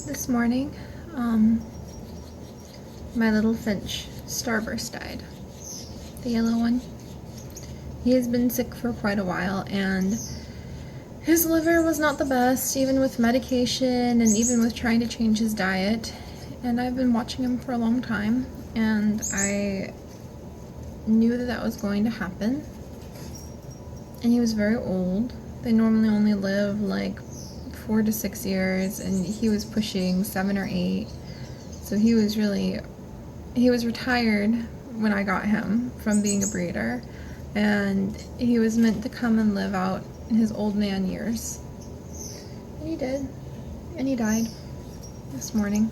This morning, my little finch, Starburst, died. The yellow one. He has been sick for quite a while, and his liver was not the best, even with medication and even with trying to change his diet. And I've been watching him for a long time, and I knew that that was going to happen. And he was very old. They normally only live like 4 to 6 years, and he was pushing 7 or 8. So he was retired when I got him from being a breeder, and he was meant to come and live out his old man years. And he did. And he died this morning.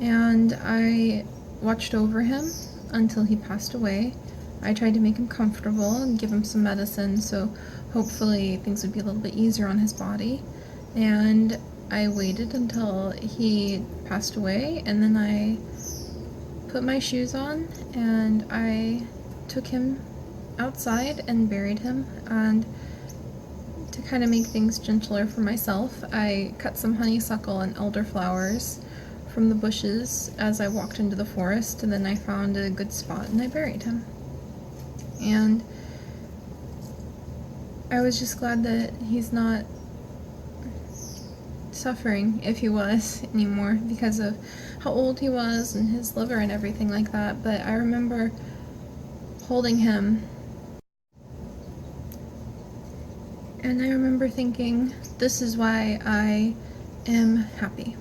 And I watched over him until he passed away. I tried to make him comfortable and give him some medicine, so hopefully things would be a little bit easier on his body. And I waited until he passed away, and then I put my shoes on and I took him outside and buried him. And to kind of make things gentler for myself, I cut some honeysuckle and elderflowers from the bushes as I walked into the forest, and then I found a good spot and I buried him. And I was just glad that he's not suffering, if he was, anymore, because of how old he was and his liver and everything like that. But I remember holding him, and I remember thinking, this is why I am happy.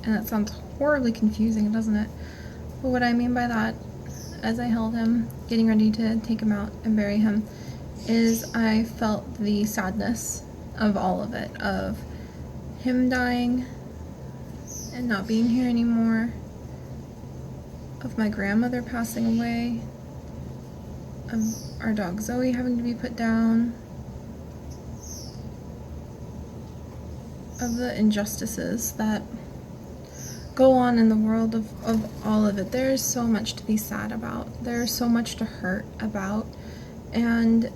And that sounds horribly confusing, doesn't it? But what I mean by that, as I held him, getting ready to take him out and bury him, is I felt the sadness of all of it, of him dying and not being here anymore, of my grandmother passing away, of our dog Zoe having to be put down, of the injustices that go on in the world, of all of it. There's so much to be sad about. There's so much to hurt about. And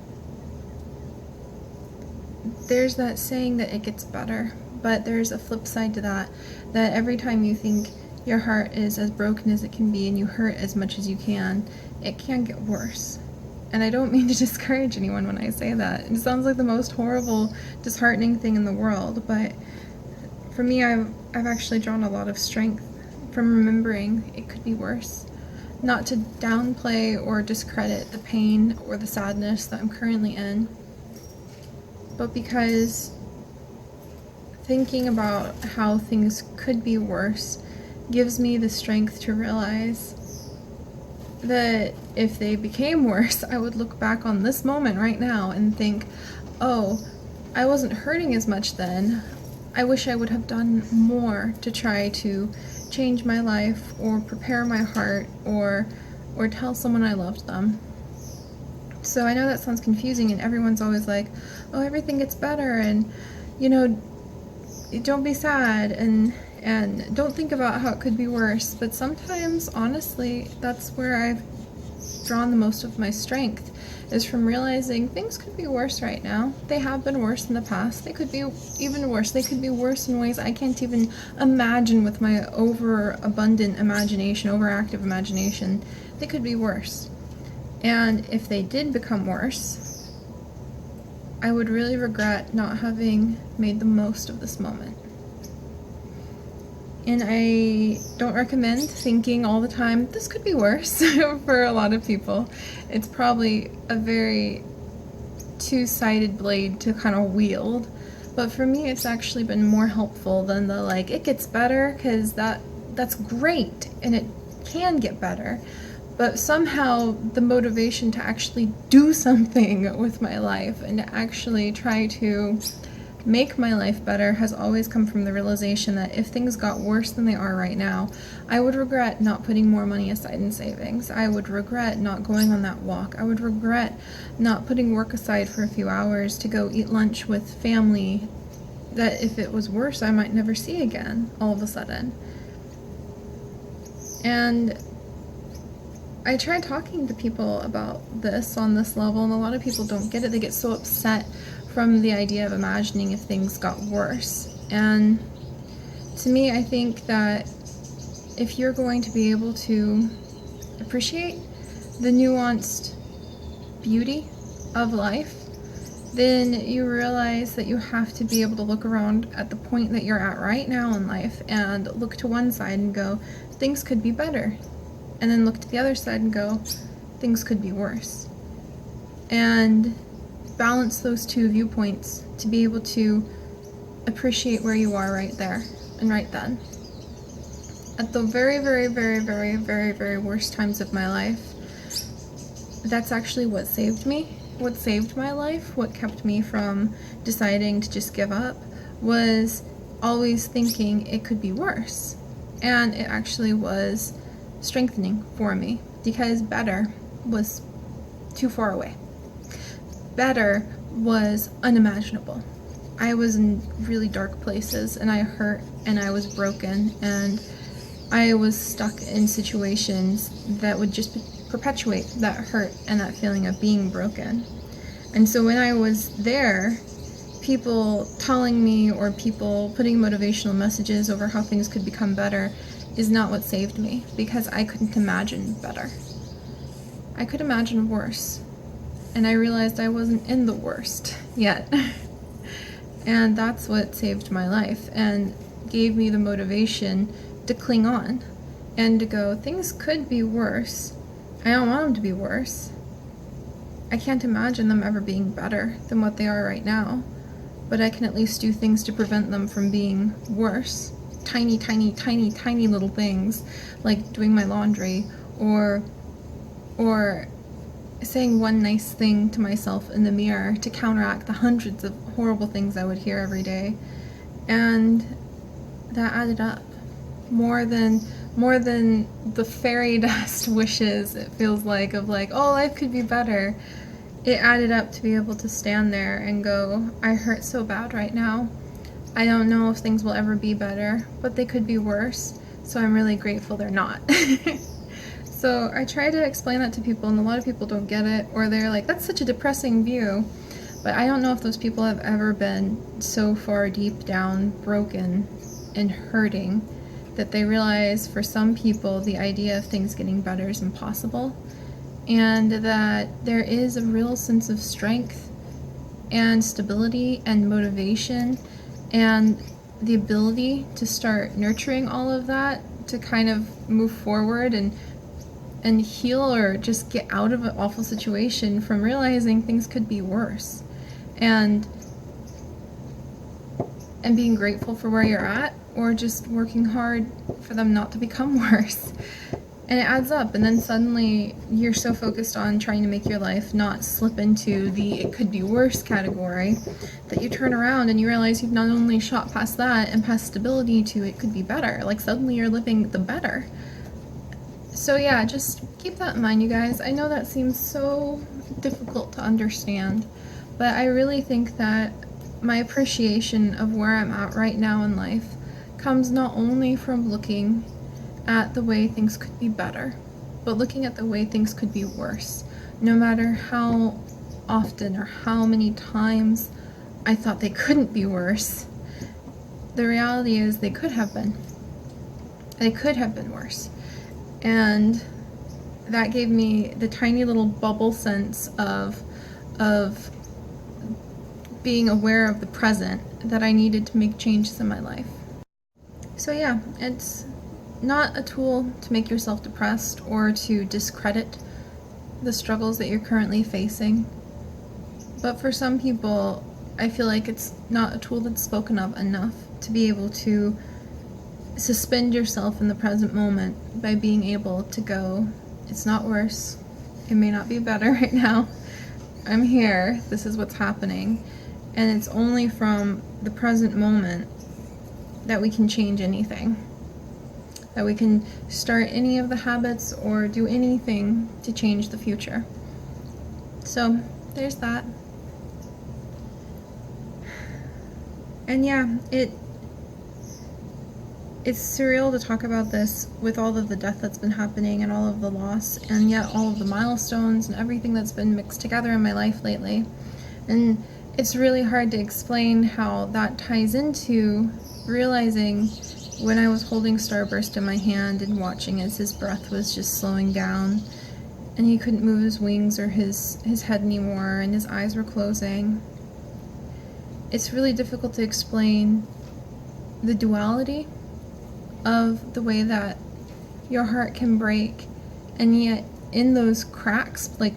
there's that saying that it gets better, but there's a flip side to that, that every time you think your heart is as broken as it can be and you hurt as much as you can, it can get worse. And I don't mean to discourage anyone when I say that. It sounds like the most horrible, disheartening thing in the world, but for me, I've actually drawn a lot of strength from remembering it could be worse. Not to downplay or discredit the pain or the sadness that I'm currently in, but because thinking about how things could be worse gives me the strength to realize that if they became worse, I would look back on this moment right now and think, oh, I wasn't hurting as much then. I wish I would have done more to try to change my life or prepare my heart or tell someone I loved them. So I know that sounds confusing, and everyone's always like, oh, everything gets better, and don't be sad, and don't think about how it could be worse. But sometimes, honestly, that's where I've drawn the most of my strength, is from realizing things could be worse right now. They have been worse in the past. They could be even worse. They could be worse in ways I can't even imagine with my overabundant imagination, overactive imagination. They could be worse. And if they did become worse, I would really regret not having made the most of this moment. And I don't recommend thinking all the time, this could be worse, for a lot of people. It's probably a very two-sided blade to kind of wield. But for me, it's actually been more helpful than the, like, it gets better, because that's great, and it can get better. But somehow the motivation to actually do something with my life and to actually try to make my life better has always come from the realization that if things got worse than they are right now, I would regret not putting more money aside in savings. I would regret not going on that walk. I would regret not putting work aside for a few hours to go eat lunch with family that if it was worse, I might never see again all of a sudden. And I try talking to people about this on this level, and a lot of people don't get it. They get so upset from the idea of imagining if things got worse. And To me, I think that if you're going to be able to appreciate the nuanced beauty of life, then you realize that you have to be able to look around at the point that you're at right now in life and look to one side and go, things could be better. And then look to the other side and go, things could be worse. And balance those two viewpoints to be able to appreciate where you are right there and right then. At the very, very, very, very, very, very worst times of my life, that's actually what saved me. What saved my life, what kept me from deciding to just give up, was always thinking it could be worse. And it actually was strengthening for me, because better was too far away. Better was unimaginable. I was in really dark places, and I hurt, and I was broken, and I was stuck in situations that would just perpetuate that hurt and that feeling of being broken. And so when I was there, people telling me or people putting motivational messages over how things could become better is not what saved me, because I couldn't imagine better. I could imagine worse. And I realized I wasn't in the worst yet. And that's what saved my life and gave me the motivation to cling on and to go, things could be worse. I don't want them to be worse. I can't imagine them ever being better than what they are right now, but I can at least do things to prevent them from being worse. Tiny, tiny, tiny, tiny little things, like doing my laundry, or saying one nice thing to myself in the mirror to counteract the hundreds of horrible things I would hear every day. And that added up. More than the fairy dust wishes, it feels like, of like, oh, life could be better. It added up to be able to stand there and go, I hurt so bad right now. I don't know if things will ever be better, but they could be worse. So I'm really grateful they're not. So I try to explain that to people, and a lot of people don't get it, or they're like, that's such a depressing view. But I don't know if those people have ever been so far deep down, broken and hurting, that they realize for some people the idea of things getting better is impossible, and that there is a real sense of strength and stability and motivation and the ability to start nurturing all of that to kind of move forward and heal, or just get out of an awful situation, from realizing things could be worse, and being grateful for where you're at, or just working hard for them not to become worse. And it adds up, and then suddenly you're so focused on trying to make your life not slip into the it could be worse category that you turn around and you realize you've not only shot past that and past stability to it could be better. Like, suddenly you're living the better. So yeah, just keep that in mind, you guys. I know that seems so difficult to understand, but I really think that my appreciation of where I'm at right now in life comes not only from looking at the way things could be better, but looking at the way things could be worse. No matter how often or how many times I thought they couldn't be worse, the reality is they could have been. They could have been worse. And that gave me the tiny little bubble sense of being aware of the present that I needed to make changes in my life. So yeah, it's not a tool to make yourself depressed or to discredit the struggles that you're currently facing. But for some people, I feel like it's not a tool that's spoken of enough to be able to suspend yourself in the present moment by being able to go, it's not worse, it may not be better right now, I'm here, this is what's happening, and it's only from the present moment that we can change anything, that we can start any of the habits or do anything to change the future. So there's that. And yeah, it's surreal to talk about this with all of the death that's been happening and all of the loss, and yet all of the milestones and everything that's been mixed together in my life lately. And it's really hard to explain how that ties into realizing when I was holding Starburst in my hand and watching as his breath was just slowing down and he couldn't move his wings or his head anymore and his eyes were closing. It's really difficult to explain the duality of the way that your heart can break, and yet in those cracks, like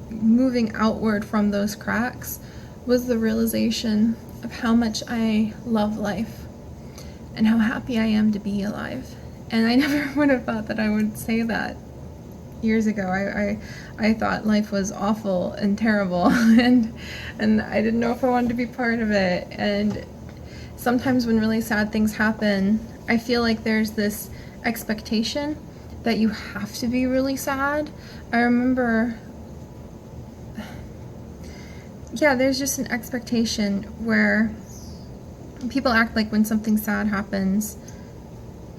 moving outward from those cracks, was the realization of how much I love life and how happy I am to be alive. And I never would have thought that I would say that years ago. I thought life was awful and terrible and I didn't know if I wanted to be part of it. And sometimes when really sad things happen, I feel like there's this expectation that you have to be really sad. I remember, yeah, there's just an expectation where people act like when something sad happens,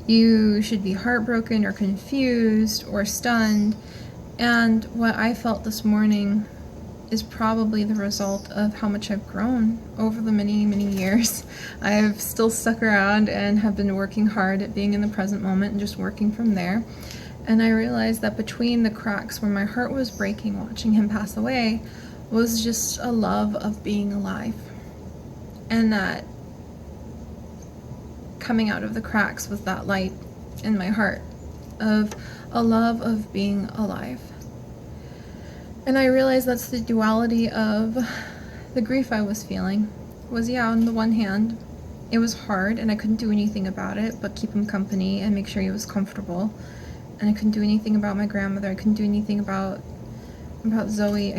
you should be heartbroken or confused or stunned. And what I felt this morning is probably the result of how much I've grown over the many, many years. I've still stuck around and have been working hard at being in the present moment and just working from there. And I realized that between the cracks where my heart was breaking watching him pass away was just a love of being alive. And that coming out of the cracks was that light in my heart of a love of being alive. And I realized that's the duality of the grief I was feeling. Was, yeah, on the one hand, it was hard and I couldn't do anything about it but keep him company and make sure he was comfortable. And I couldn't do anything about my grandmother. I couldn't do anything about Zoe.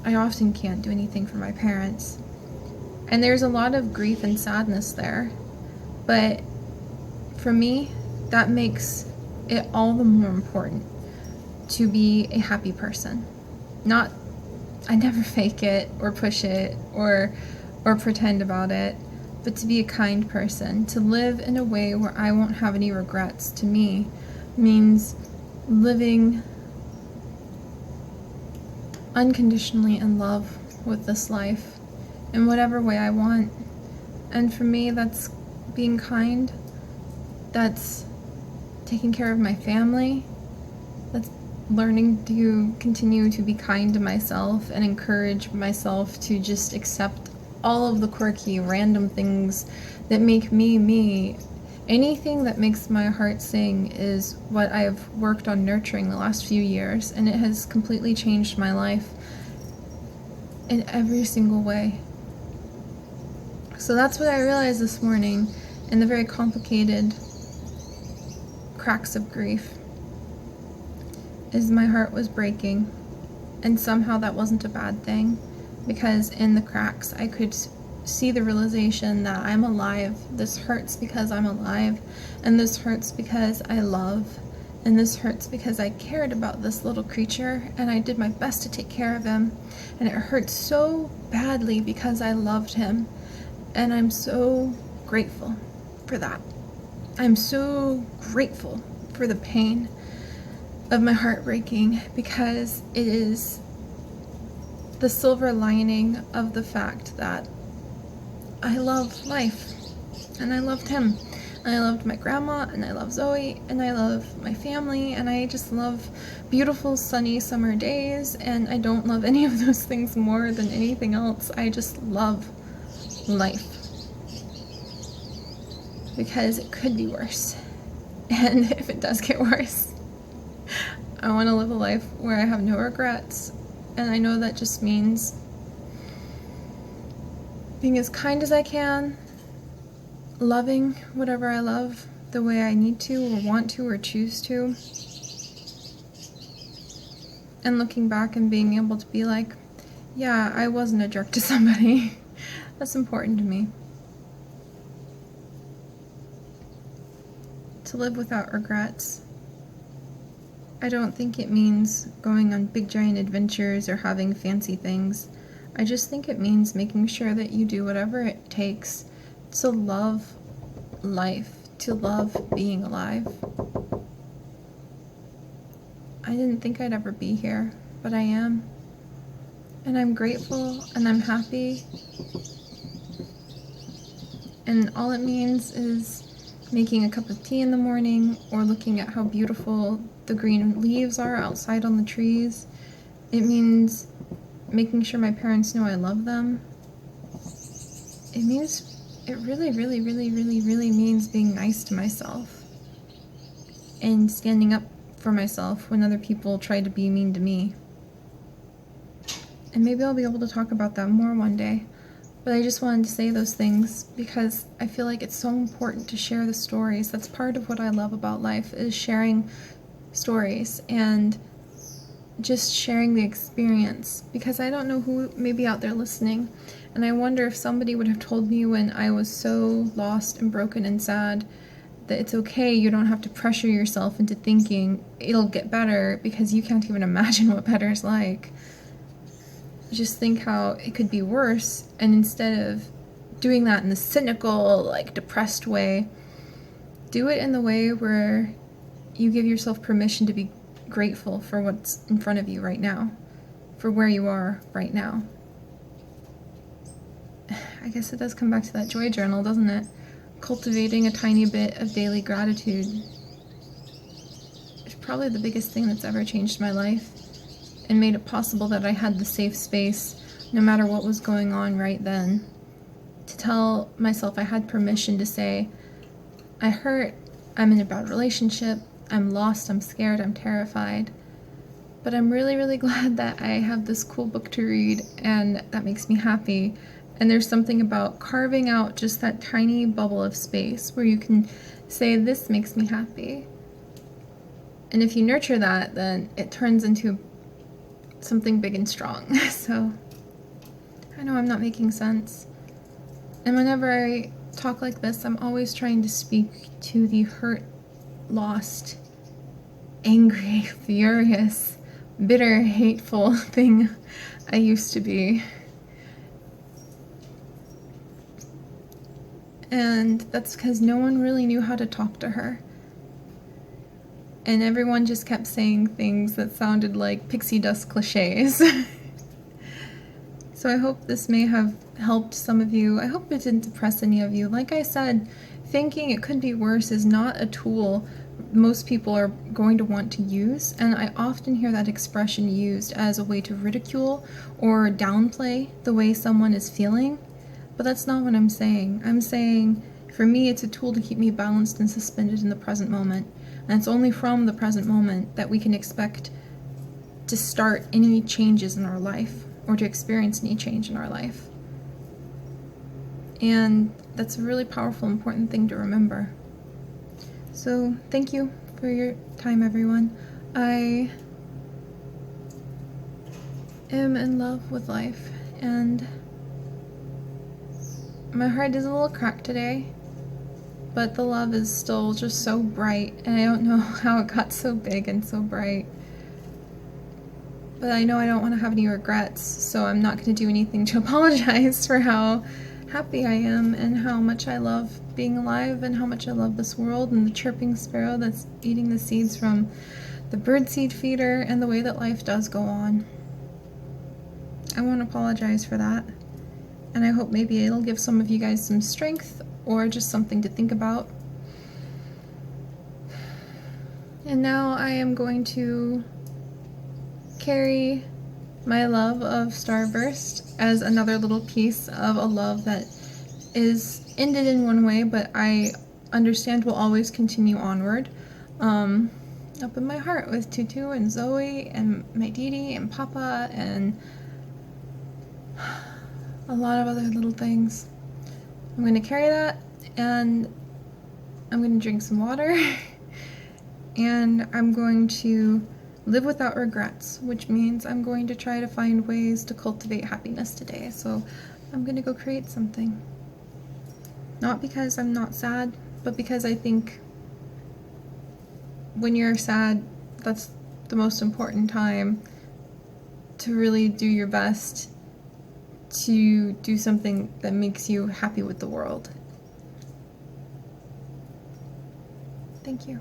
I often can't do anything for my parents. And there's a lot of grief and sadness there. But for me, that makes it all the more important to be a happy person. I never fake it or push it or pretend about it, but to be a kind person, to live in a way where I won't have any regrets, to me means living unconditionally in love with this life in whatever way I want. And for me, that's being kind, that's taking care of my family, that's learning to continue to be kind to myself and encourage myself to just accept all of the quirky, random things that make me me. Anything that makes my heart sing is what I've worked on nurturing the last few years, and it has completely changed my life in every single way. So that's what I realized this morning in the very complicated cracks of grief, is my heart was breaking, and somehow that wasn't a bad thing, because in the cracks I could see the realization that I'm alive. This hurts because I'm alive, and this hurts because I love, and this hurts because I cared about this little creature and I did my best to take care of him, and it hurts so badly because I loved him, and I'm so grateful for that. I'm so grateful for the pain of my heart breaking, because it is the silver lining of the fact that I love life, and I loved him, and I loved my grandma, and I love Zoe, and I love my family, and I just love beautiful sunny summer days, and I don't love any of those things more than anything else. I just love life, because it could be worse, and if it does get worse, I want to live a life where I have no regrets, and I know that just means being as kind as I can, loving whatever I love the way I need to or want to or choose to, and looking back and being able to be like, yeah, I wasn't a jerk to somebody. That's important to me. To live without regrets. I don't think it means going on big giant adventures or having fancy things. I just think it means making sure that you do whatever it takes to love life, to love being alive. I didn't think I'd ever be here, but I am. And I'm grateful, and I'm happy. And all it means is making a cup of tea in the morning, or looking at how beautiful the green leaves are outside on the trees. It means making sure my parents know I love them. It really, really, really, really, really means being nice to myself and standing up for myself when other people try to be mean to me. And maybe I'll be able to talk about that more one day. But I just wanted to say those things because I feel like it's so important to share the stories. That's part of what I love about life, is sharing stories and just sharing the experience, because I don't know who may be out there listening, and I wonder if somebody would have told me when I was so lost and broken and sad that it's okay, you don't have to pressure yourself into thinking it'll get better, because you can't even imagine what better is like. Just think how it could be worse, and instead of doing that in the cynical, like depressed way, do it in the way where you give yourself permission to be grateful for what's in front of you right now, for where you are right now. I guess it does come back to that joy journal, doesn't it? Cultivating a tiny bit of daily gratitude is probably the biggest thing that's ever changed my life and made it possible that I had the safe space, no matter what was going on right then, to tell myself I had permission to say, I hurt, I'm in a bad relationship, I'm lost, I'm scared, I'm terrified, but I'm really, really glad that I have this cool book to read, and that makes me happy. And there's something about carving out just that tiny bubble of space where you can say, this makes me happy. And if you nurture that, then it turns into something big and strong. So I know I'm not making sense. And whenever I talk like this, I'm always trying to speak to the hurt, lost, angry, furious, bitter, hateful thing I used to be. And that's because no one really knew how to talk to her. And everyone just kept saying things that sounded like pixie dust cliches. So I hope this may have helped some of you. I hope it didn't depress any of you. Like I said, thinking it could be worse is not a tool most people are going to want to use, and I often hear that expression used as a way to ridicule or downplay the way someone is feeling, but that's not what I'm saying. I'm saying, for me, it's a tool to keep me balanced and suspended in the present moment, and it's only from the present moment that we can expect to start any changes in our life, or to experience any change in our life. And that's a really powerful, important thing to remember. So thank you for your time, everyone. I am in love with life, and my heart is a little cracked today, but the love is still just so bright, and I don't know how it got so big and so bright. But I know I don't want to have any regrets, so I'm not going to do anything to apologize for how happy I am and how much I love being alive and how much I love this world and the chirping sparrow that's eating the seeds from the birdseed feeder and the way that life does go on. I won't apologize for that, and I hope maybe it'll give some of you guys some strength or just something to think about. And now I am going to carry my love of Starburst as another little piece of a love that is ended in one way, but I understand will always continue onward. Up in my heart with Tutu and Zoe and my Didi and Papa and a lot of other little things. I'm going to carry that, and I'm going to drink some water, and I'm going to live without regrets, which means I'm going to try to find ways to cultivate happiness today. So I'm going to go create something. Not because I'm not sad, but because I think when you're sad, that's the most important time to really do your best to do something that makes you happy with the world. Thank you.